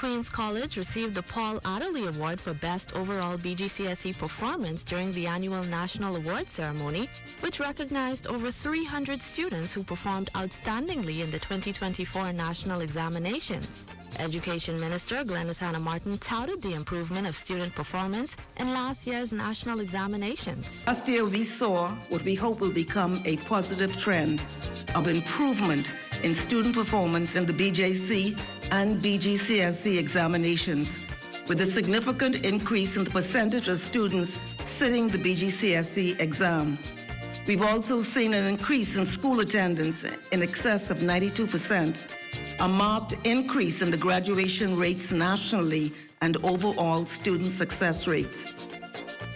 Queen's College received the Paul Adderley Award for Best Overall BGCSE Performance during the annual National Award Ceremony, which recognized over 300 students who performed outstandingly in the 2024 national examinations. Education Minister Glenys Hannah Martin touted the improvement of student performance in last year's national examinations. Last year we saw what we hope will become a positive trend of improvement in student performance in the BJC and BGCSE examinations, with a significant increase in the percentage of students sitting the BGCSE exam. We've also seen an increase in school attendance in excess of 92%, a marked increase in the graduation rates nationally and overall student success rates.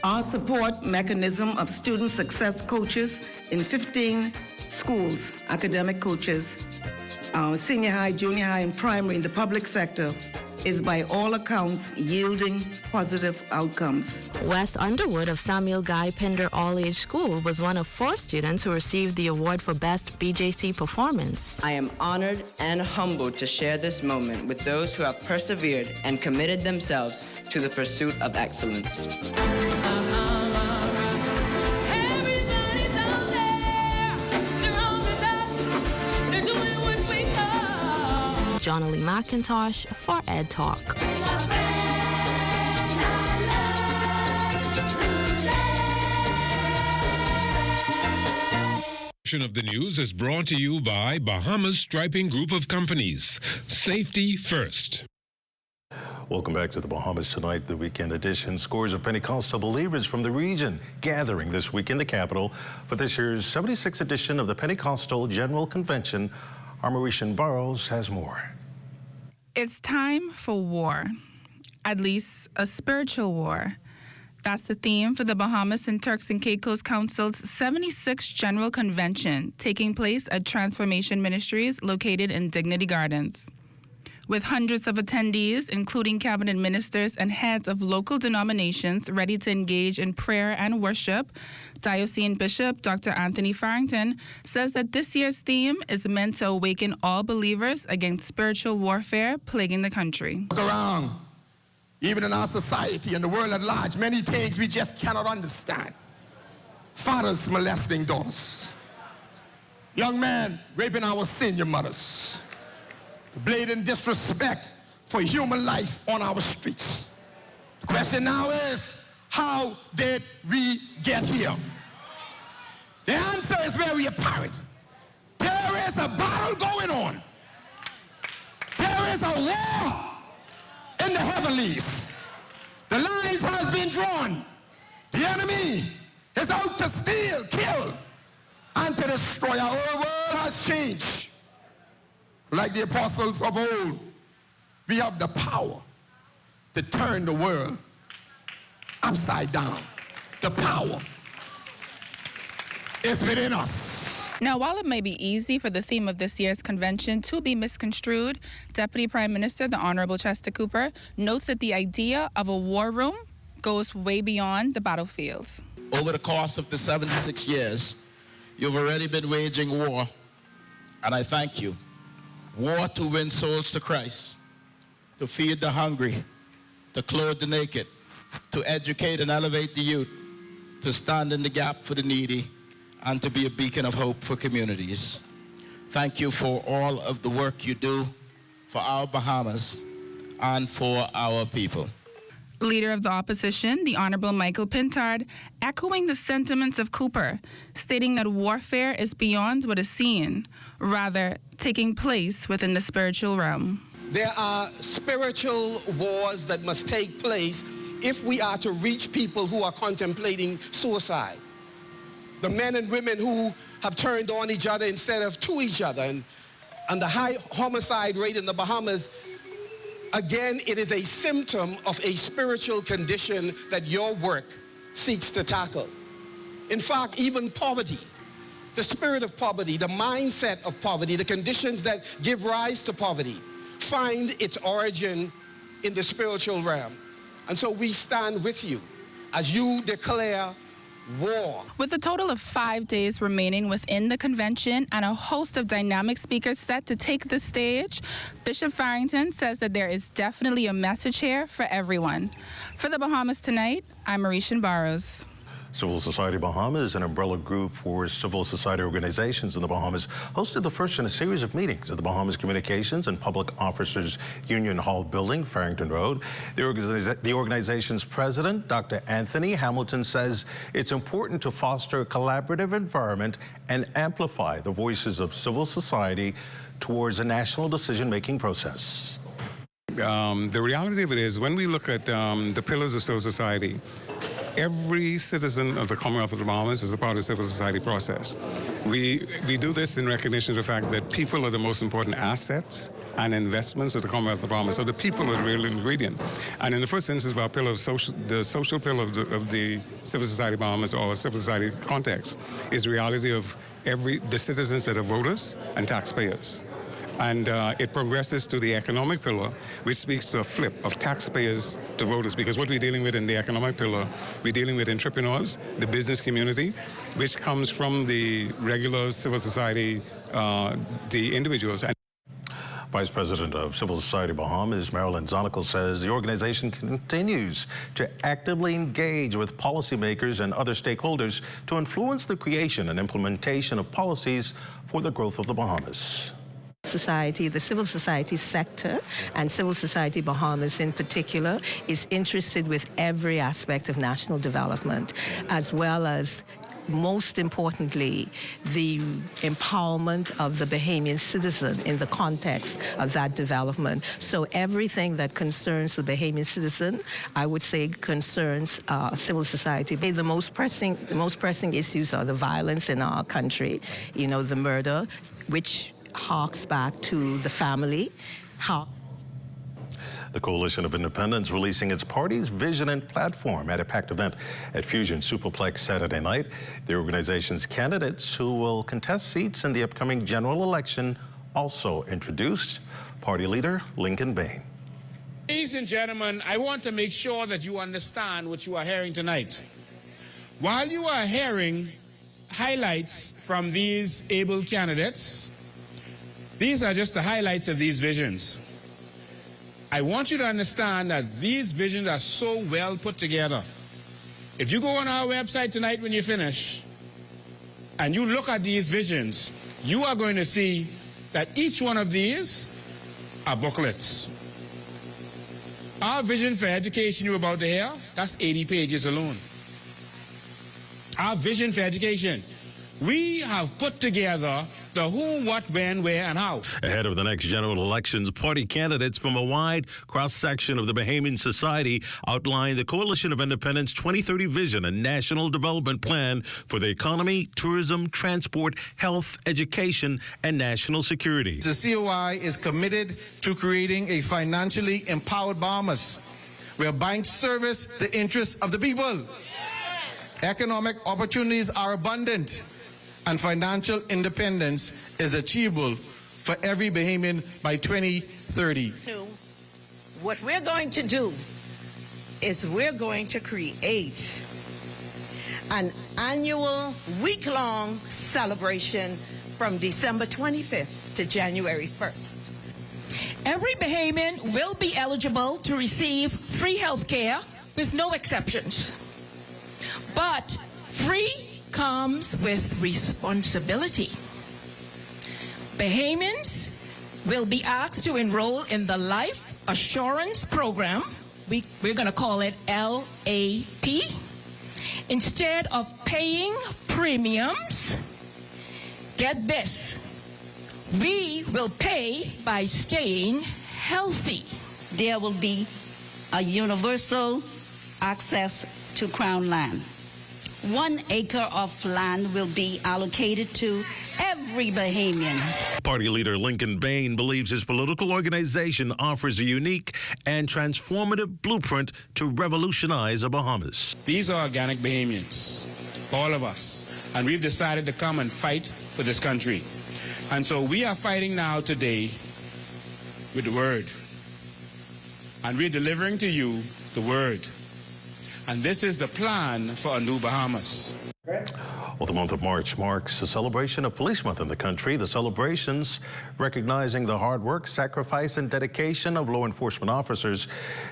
Our support mechanism of student success coaches in 15 schools, academic coaches, senior high, junior high, and primary in the public sector, is by all accounts yielding positive outcomes. Wes Underwood of Samuel Guy Pinder All-Age School was one of 4 students who received the award for Best BJC Performance. I am honored and humbled to share this moment with those who have persevered and committed themselves to the pursuit of excellence. Johnny McIntosh for Ed Talk. Of the news is brought to you by Bahamas Striping Group of Companies. Safety first. Welcome back to the Bahamas Tonight, the weekend edition. Scores of Pentecostal believers from the region gathering this week in the capital for this year's 76th edition of the Pentecostal General Convention. Our Mauritian Burrows has more. It's time for war, at least a spiritual war. That's the theme for the Bahamas and Turks and Caicos Council's 76th General Convention, taking place at Transformation Ministries located in Dignity Gardens. With hundreds of attendees, including cabinet ministers and heads of local denominations ready to engage in prayer and worship, Diocesan Bishop Dr. Anthony Farrington says that this year's theme is meant to awaken all believers against spiritual warfare plaguing the country. Look around, even in our society and the world at large, many things we just cannot understand. Fathers molesting daughters. Young men raping our senior mothers. The blatant disrespect for human life on our streets. The question now is, how did we get here? The answer is very apparent. There is a battle going on. There is a war in the heavenlies. The lines has been drawn. The enemy is out to steal, kill, and to destroy. Our world has changed. Like the apostles of old, we have the power to turn the world upside down. The power is within us. Now, while it may be easy for the theme of this year's convention to be misconstrued, Deputy Prime Minister, the Honorable Chester Cooper, notes that the idea of a war room goes way beyond the battlefields. Over the course of the 76 years, you've already been waging war, and I thank you. War to win souls to Christ, to feed the hungry, to clothe the naked, to educate and elevate the youth, to stand in the gap for the needy, and to be a beacon of hope for communities. Thank you for all of the work you do for our Bahamas and for our people. Leader of the opposition, the Honorable Michael Pintard, echoing the sentiments of Cooper, stating that warfare is beyond what is seen, rather taking place within the spiritual realm. There are spiritual wars that must take place if we are to reach people who are contemplating suicide. The men and women who have turned on each other instead of to each other, and the high homicide rate in the Bahamas. Again, it is a symptom of a spiritual condition that your work seeks to tackle. In fact, even poverty, the spirit of poverty, the mindset of poverty, the conditions that give rise to poverty, find its origin in the spiritual realm. And so we stand with you as you declare war. With a total of 5 days remaining within the convention and a host of dynamic speakers set to take the stage, Bishop Farrington says that there is definitely a message here for everyone. For the Bahamas Tonight, I'm Marishan Barrows. Civil Society Bahamas, an umbrella group for civil society organizations in the Bahamas, hosted the first in a series of meetings at the Bahamas Communications and Public Officers Union Hall building, Farrington Road. The organization's president, Dr. Anthony Hamilton, says it's important to foster a collaborative environment and amplify the voices of civil society towards a national decision-making process. The reality of it is, when we look at the pillars of civil society, every citizen of the Commonwealth of the Bahamas is a part of the civil society process. We do this in recognition of the fact that people are the most important assets and investments of the Commonwealth of the Bahamas. So the people are the real ingredient. And in the first instance of our pillar of the social pillar of the civil society Bahamas, or civil society context, is the reality of the citizens that are voters and taxpayers. And it progresses to the economic pillar, which speaks to a flip of taxpayers to voters, because what we're dealing with in the economic pillar, we're dealing with entrepreneurs, the business community, which comes from the regular civil society, the individuals. Vice President of Civil Society Bahamas, Marilyn Zonical, says the organization continues to actively engage with policymakers and other stakeholders to influence the creation and implementation of policies for the growth of the Bahamas. Society, the civil society sector, and Civil Society Bahamas in particular, is interested with every aspect of national development, as well as, most importantly, the empowerment of the Bahamian citizen in the context of that development. So everything that concerns the Bahamian citizen, I would say, concerns civil society. The most pressing issues are the violence in our country, the murder, which harks back to the family. The Coalition of Independents releasing its party's vision and platform at a packed event at Fusion Superplex Saturday night. The organization's candidates who will contest seats in the upcoming general election also introduced. Party leader Lincoln Bain. Ladies and gentlemen, I want to make sure that you understand what you are hearing tonight. While you are hearing highlights from these able candidates, these are just the highlights of these visions. I want you to understand that these visions are so well put together. If you go on our website tonight when you finish, and you look at these visions, you are going to see that each one of these are booklets. Our vision for education you're about to hear, that's 80 pages alone. Our vision for education. We have put together the who, what, when, where, and how. Ahead of the next general elections, party candidates from a wide cross-section of the Bahamian society outlined the Coalition of Independents' 2030 vision and national development plan for the economy, tourism, transport, health, education, and national security. The COI is committed to creating a financially empowered Bahamas, where banks service the interests of the people. Economic opportunities are abundant, and financial independence is achievable for every Bahamian by 2030. What we're going to do is we're going to create an annual week-long celebration from December 25th to January 1st. Every Bahamian will be eligible to receive free health care with no exceptions. But free comes with responsibility. Bahamians will be asked to enroll in the Life Assurance Program, we're going to call it LAP, instead of paying premiums. Get this, we will pay by staying healthy. There will be a universal access to Crown land. 1 acre of land will be allocated to every Bahamian. Party leader Lincoln Bain believes his political organization offers a unique and transformative blueprint to revolutionize the Bahamas. These are organic Bahamians, all of us, and we've decided to come and fight for this country. And so we are fighting now today with the word. And we're delivering to you the word. And this is the plan for a new Bahamas. Well, the month of March marks a celebration of Police Month in the country. The celebrations recognizing the hard work, sacrifice, and dedication of law enforcement officers.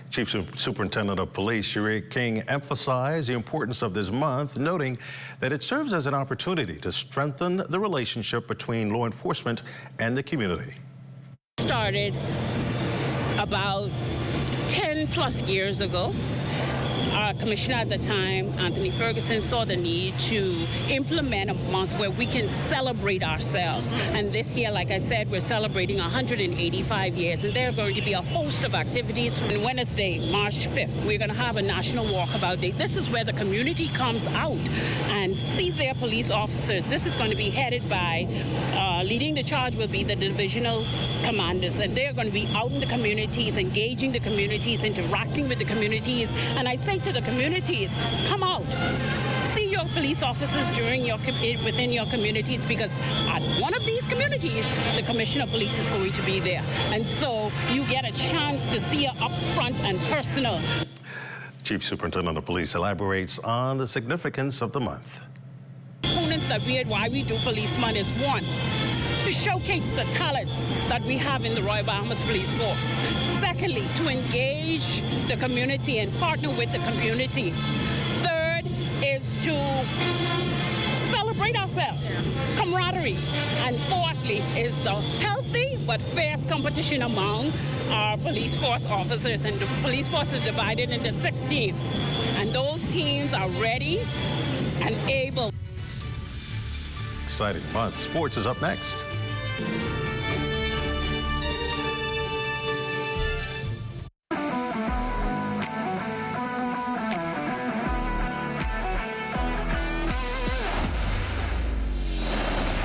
Chief Superintendent of Police Sheree King emphasized the importance of this month, noting that it serves as an opportunity to strengthen the relationship between law enforcement and the community. Started about 10 plus years ago. Our commissioner at the time, Anthony Ferguson, saw the need to implement a month where we can celebrate ourselves. And this year, like I said, we're celebrating 185 years, and there are going to be a host of activities. On Wednesday, March 5th, we're going to have a national walkabout day. This is where the community comes out and see their police officers. This is going to be headed by, leading the charge will be the divisional commanders, and they're going to be out in the communities, engaging the communities, interacting with the communities. And I say to the communities, come out, see your police officers within your communities, because at one of these communities, the Commissioner of Police is going to be there. And so you get a chance to see her up front and personal. Chief Superintendent of Police elaborates on the significance of the month. Components that why we do Police Month is one, to showcase the talents that we have in the Royal Bahamas Police Force. Secondly, to engage the community and partner with the community. Third is to celebrate ourselves, camaraderie. And fourthly is the healthy but fierce competition among our police force officers. And the police force is divided into 6 teams. And those teams are ready and able. Exciting month. Sports is up next.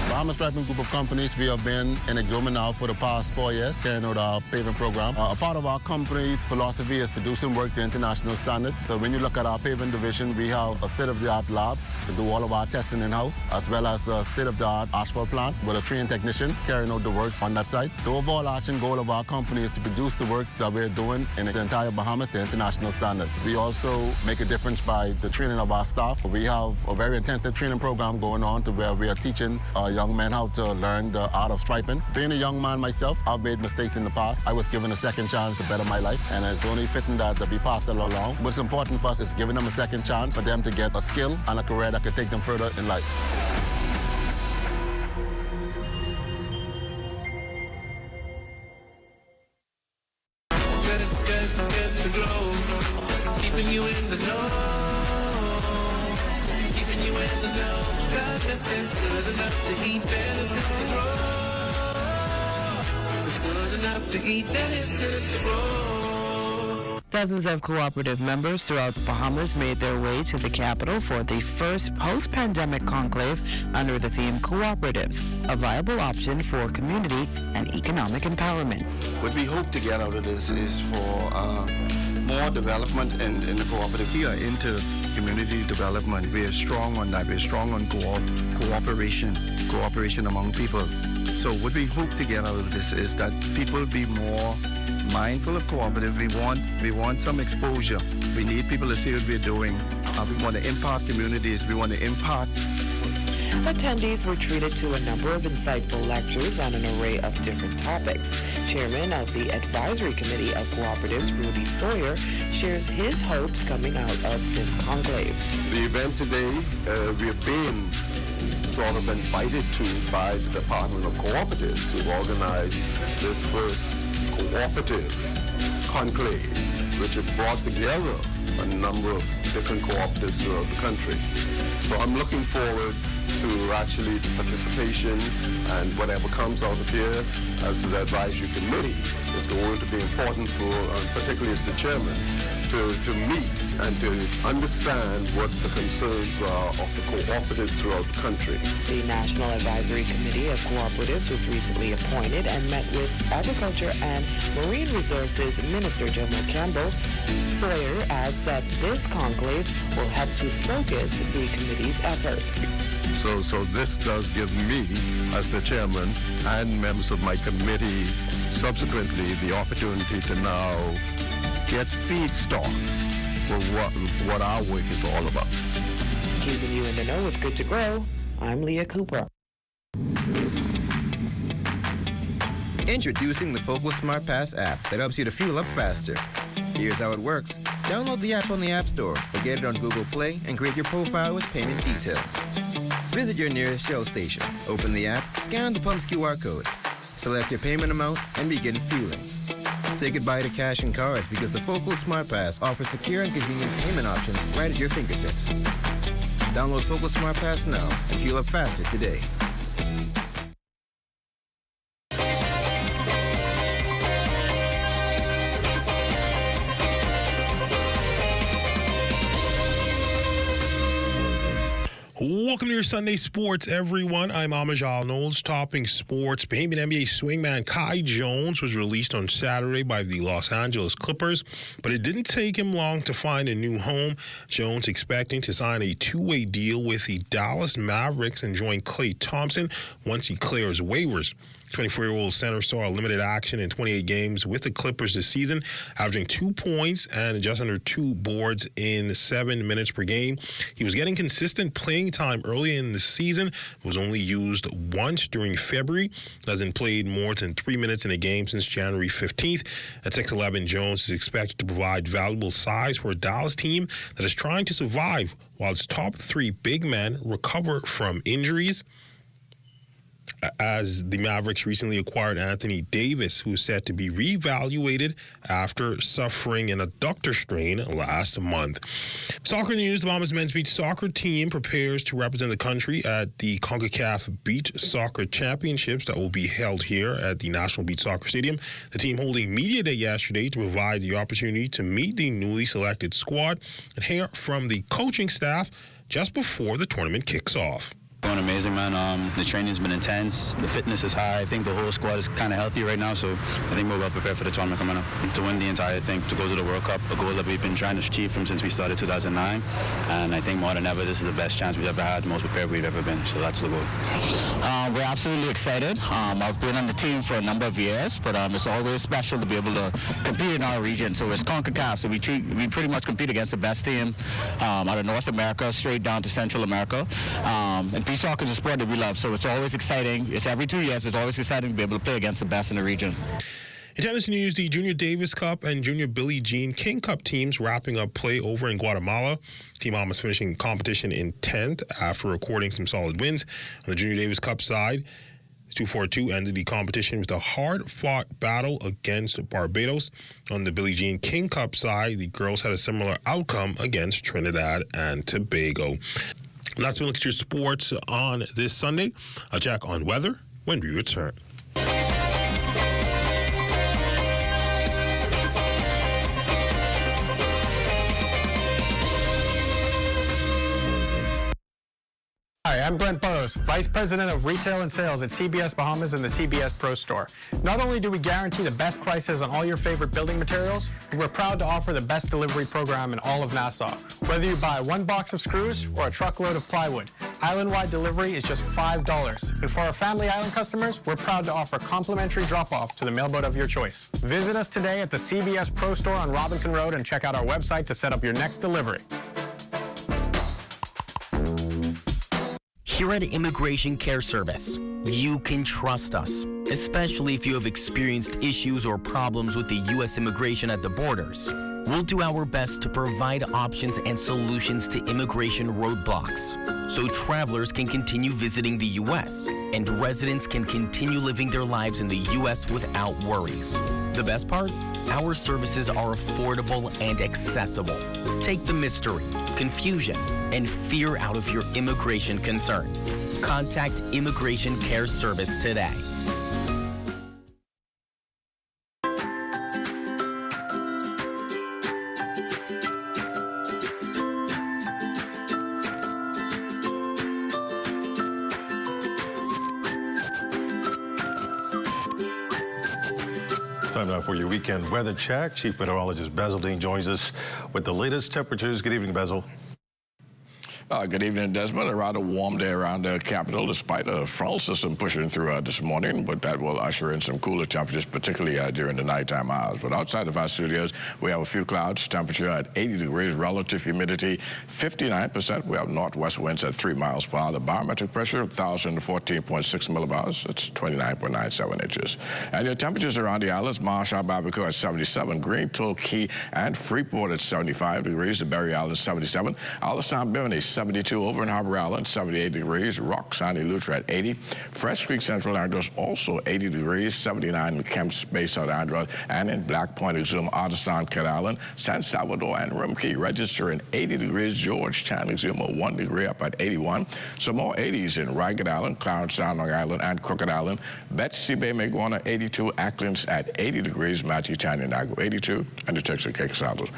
Bahamas Striping Group of Companies, we have been in Exuma now for the past 4 years, carrying out our paving program. A part of our company's philosophy is to do some work to international standards. So when you look at our paving division, we have a state-of-the-art lab to do all of our testing in-house, as well as a state-of-the-art asphalt plant with a trained technician carrying out the work on that site. The overarching goal of our company is to produce the work that we're doing in the entire Bahamas to international standards. We also make a difference by the training of our staff. We have a very intensive training program going on to where we are teaching young men how to learn the art of striping. Being a young man myself, I've made mistakes in the past. I was given a second chance to better my life, and it's only fitting that we pass it along. What's important for us is giving them a second chance for them to get a skill and a career that could take them further in life. Keeping you in the know. Keeping you in the know. God, that's good enough to eat, that is good to grow. It's good enough to eat, that is good to grow. Dozens of cooperative members throughout the Bahamas made their way to the capital for the first post-pandemic conclave under the theme Cooperatives, a viable option for community and economic empowerment. What we hope to get out of this is for more development in the cooperative. We are into community development. We are strong on that. We're strong on cooperation among people. So what we hope to get out of this is that people be more mindful of cooperative. We want some exposure. We need people to see what we're doing. We want to impact communities. We want to impact. Attendees were treated to a number of insightful lectures on an array of different topics. Chairman of the Advisory Committee of Cooperatives, Rudy Sawyer, shares his hopes coming out of this conclave. The event today, we have been sort of invited to by the Department of Cooperatives to organize this first cooperative conclave, which has brought together a number of different cooperatives throughout the country. So I'm looking forward to actually the participation, and whatever comes out of here as the advisory committee is going to be important for, particularly as the chairman, to meet and to understand what the concerns are of the cooperatives throughout the country. The National Advisory Committee of Cooperatives was recently appointed and met with Agriculture and Marine Resources Minister Jomo Campbell. Sawyer adds that this conclave will help to focus the committee's efforts. So this does give me, as the chairman, and members of my committee, subsequently the opportunity to now get feedstock what our work is all about. Keeping you in the know with Good to Grow, I'm Leah Cooper. Introducing the Focal Smart Pass app that helps you to fuel up faster. Here's how it works. Download the app on the App Store or get it on Google Play and create your profile with payment details. Visit your nearest Shell station. Open the app, scan the pump's QR code. Select your payment amount and begin fueling. Say goodbye to cash and cards because the Focal Smart Pass offers secure and convenient payment options right at your fingertips. Download Focal Smart Pass now and fuel up faster today. Welcome to your Sunday Sports, everyone. I'm Amajal Knowles, topping sports. Bahamian NBA swingman Kai Jones was released on Saturday by the Los Angeles Clippers, but it didn't take him long to find a new home. Jones expecting to sign a two-way deal with the Dallas Mavericks and join Klay Thompson once he clears waivers. 24-year-old center saw limited action in 28 games with the Clippers this season, averaging 2 points and just under 2 boards in 7 minutes per game. He was getting consistent playing time early in the season, was only used once during February, hasn't played more than 3 minutes in a game since January 15th. At 6'11", Jones is expected to provide valuable size for a Dallas team that is trying to survive while its top 3 big men recover from injuries. As the Mavericks recently acquired Anthony Davis, who is set to be reevaluated after suffering an adductor strain last month. Soccer news, the Bahamas men's beach soccer team prepares to represent the country at the CONCACAF Beach Soccer Championships that will be held here at the National Beach Soccer Stadium. The team holding Media Day yesterday to provide the opportunity to meet the newly selected squad and hear from the coaching staff just before the tournament kicks off. Going amazing, man. The training's been intense. The fitness is high. I think the whole squad is kind of healthy right now, so I think we're well prepared for the tournament coming up. To win the entire thing, to go to the World Cup, a goal that we've been trying to achieve from since we started 2009. And I think more than ever, this is the best chance we've ever had, the most prepared we've ever been. So that's the goal. We're absolutely excited. I've been on the team for a number of years, but it's always special to be able to compete in our region. So it's CONCACAF, so we pretty much compete against the best team out of North America, straight down to Central America. And beach soccer is a sport that we love, so it's always exciting. It's every 2 years. It's always exciting to be able to play against the best in the region. In tennis news, the Junior Davis Cup and Junior Billie Jean King Cup teams wrapping up play over in Guatemala. Team Alma's finishing competition in 10th after recording some solid wins. On the Junior Davis Cup side, 2-4-2 ended the competition with a hard-fought battle against Barbados. On the Billie Jean King Cup side, the girls had a similar outcome against Trinidad and Tobago. And that's been a look at your sports on this Sunday. I'll check on weather when we return. Hi, I'm Brent Burrows, Vice President of Retail and Sales at CBS Bahamas and the CBS Pro Store. Not only do we guarantee the best prices on all your favorite building materials, but we're proud to offer the best delivery program in all of Nassau. Whether you buy 1 box of screws or a truckload of plywood, island-wide delivery is just $5. And for our Family Island customers, we're proud to offer complimentary drop-off to the mailboat of your choice. Visit us today at the CBS Pro Store on Robinson Road and check out our website to set up your next delivery. Here at Immigration Care Service, you can trust us, especially if you have experienced issues or problems with the U.S. immigration at the borders. We'll do our best to provide options and solutions to immigration roadblocks, so travelers can continue visiting the U.S. and residents can continue living their lives in the U.S. without worries. The best part? Our services are affordable and accessible. Take the mystery, confusion, and fear out of your immigration concerns. Contact Immigration Care Service today. Time now for your weekend weather check. Chief Meteorologist Basil Dean joins us with the latest temperatures. Good evening, Basil. Good evening, Desmond. A rather warm day around the capital despite a frontal system pushing through this morning, but that will usher in some cooler temperatures, particularly during the nighttime hours. But outside of our studios, we have a few clouds, temperature at 80 degrees, relative humidity 59%. We have northwest winds at 3 miles per hour. The barometric pressure, 1,014.6 millibars. That's 29.97 inches. And your temperatures around the islands, Marshall Barbacoa at 77, Green, Torquay, and Freeport at 75 degrees. The Berry Island, 77. Alice Bimini, 72. Over in Harbor Island, 78 degrees. Rock, Sandy Lutra at 80. Fresh Creek, Central Andros, also 80 degrees. 79 in Kemps Bay, South Andros, and in Black Point, Exuma, Artistan, Cat Island, San Salvador, and Rimkey registering 80 degrees. Georgetown, Exuma, 1 degree up at 81. Some more 80s in Ragged Island, Clarence Sound, Long Island, and Crooked Island. Betsy Bay, Maguana, 82. Acklands at 80 degrees. Matthew Town, Nago, 82. And the Texarkana South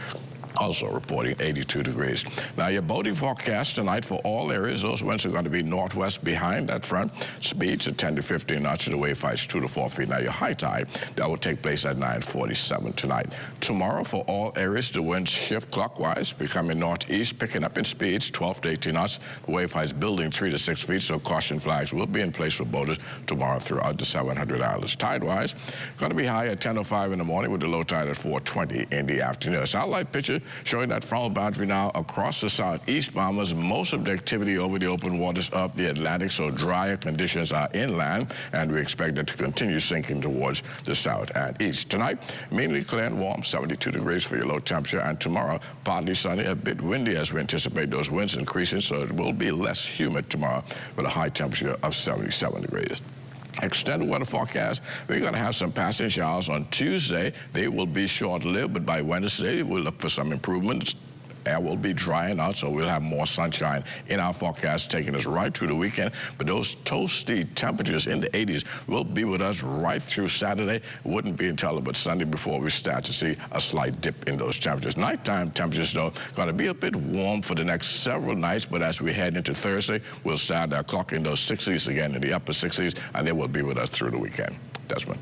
also reporting 82 degrees. Now, your boating forecast tonight for all areas, those winds are going to be northwest behind that front. Speeds at 10 to 15 knots, the wave heights 2 to 4 feet. Now, your high tide, that will take place at 9:47 tonight. Tomorrow, for all areas, the winds shift clockwise, becoming northeast, picking up in speeds 12 to 18 knots. The wave heights building 3 to 6 feet, so caution flags will be in place for boaters tomorrow throughout the 700 islands. Tide-wise, going to be high at 10:05 in the morning with the low tide at 4:20 in the afternoon. Satellite picture showing that frontal boundary now across the southeast, Bahamas. Most of the activity over the open waters of the Atlantic, so drier conditions are inland, and we expect it to continue sinking towards the south and east. Tonight, mainly clear and warm, 72 degrees for your low temperature, and tomorrow, partly sunny, a bit windy as we anticipate those winds increasing, so it will be less humid tomorrow with a high temperature of 77 degrees. Extended weather forecast, we're going to have some passing showers on Tuesday. They will be short-lived, but by Wednesday, we'll look for some improvements. Air will be drying out, so we'll have more sunshine in our forecast, taking us right through the weekend. But those toasty temperatures in the 80s will be with us right through Saturday. Wouldn't be until about Sunday before we start to see a slight dip in those temperatures. Nighttime temperatures, though, going to be a bit warm for the next several nights, but as we head into Thursday, we'll start clocking those 60s again, in the upper 60s, and they will be with us through the weekend. Desmond.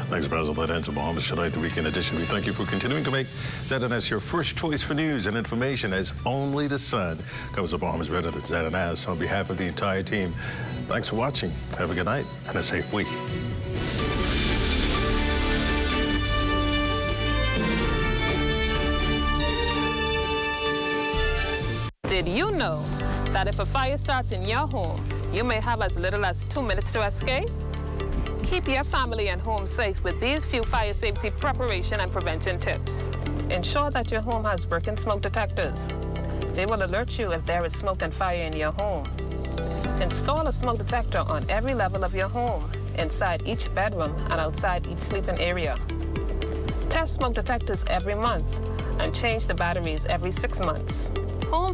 Thanks, Basil. That ends the Bahamas Tonight, the weekend edition. We thank you for continuing to make ZNS your first choice for news and information, as only the sun covers the Bahamas better than ZNS. On behalf of the entire team, thanks for watching. Have a good night and a safe week. Did you know that if a fire starts in your home, you may have as little as 2 minutes to escape? Keep your family and home safe with these few fire safety preparation and prevention tips. Ensure that your home has working smoke detectors. They will alert you if there is smoke and fire in your home. Install a smoke detector on every level of your home, inside each bedroom and outside each sleeping area. Test smoke detectors every month and change the batteries every 6 months. Home